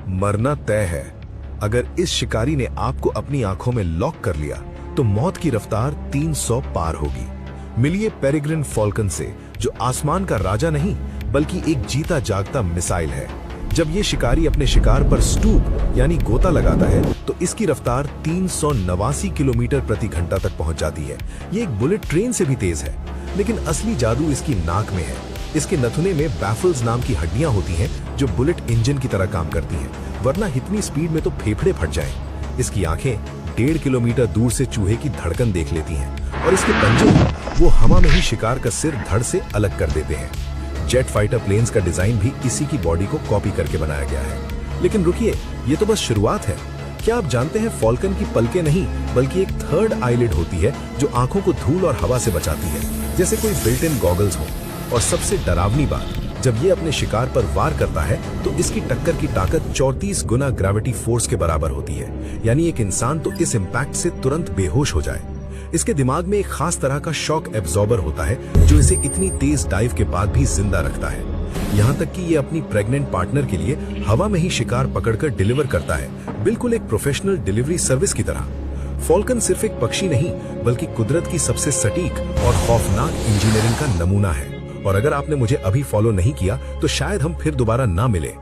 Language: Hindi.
मरना तय है। अगर इस शिकारी ने आपको अपनी आंखों में लॉक कर लिया तो मौत की रफ्तार 300 पार होगी। मिलिए पेरिग्रिन फॉल्कन से, जो आसमान का राजा नहीं बल्कि एक जीता जागता मिसाइल है। जब ये शिकारी अपने शिकार पर स्टूप यानी गोता लगाता है तो इसकी रफ्तार 389 किलोमीटर प्रति घंटा तक पहुंच जाती है। ये एक बुलेट ट्रेन से भी तेज है। लेकिन असली जादू इसकी नाक में है। इसके नथुने में बैफल्स नाम की हड्डियां होती हैं जो बुलेट इंजन की तरह काम करती हैं, वरना इतनी स्पीड में तो फेफड़े फट जाएं। इसकी आंखें 1.5 किलोमीटर दूर से चूहे की धड़कन देख लेती हैं और इसके पंजे वो हवा में ही शिकार का सिर धड़ से अलग कर देते हैं। जेट फाइटर प्लेन्स का डिजाइन भी इसी की बॉडी को कॉपी करके बनाया गया है। लेकिन रुकिए, ये तो बस शुरुआत है। क्या आप जानते हैं फॉल्कन की पलकें नहीं बल्कि एक थर्ड आईलिड होती है जो आंखों को धूल और हवा से बचाती है, जैसे कोई बिल्ट इन गॉगल्स हो। और सबसे डरावनी बात, जब ये अपने शिकार पर वार करता है तो इसकी टक्कर की ताकत 34 गुना ग्रेविटी फोर्स के बराबर होती है। यानी एक इंसान तो इस इम्पैक्ट से तुरंत बेहोश हो जाए। इसके दिमाग में एक खास तरह का शॉक एब्जॉर्बर होता है जो इसे इतनी तेज डाइव के बाद भी जिंदा रखता है। यहाँ तक कि ये अपनी प्रेग्नेंट पार्टनर के लिए हवा में ही शिकार पकड़कर डिलीवर करता है, बिल्कुल एक प्रोफेशनल डिलीवरी सर्विस की तरह। फॉल्कन सिर्फ एक पक्षी नहीं बल्कि कुदरत की सबसे सटीक और खौफनाक इंजीनियरिंग का नमूना है। और अगर आपने मुझे अभी फॉलो नहीं किया तो शायद हम फिर दोबारा ना मिले।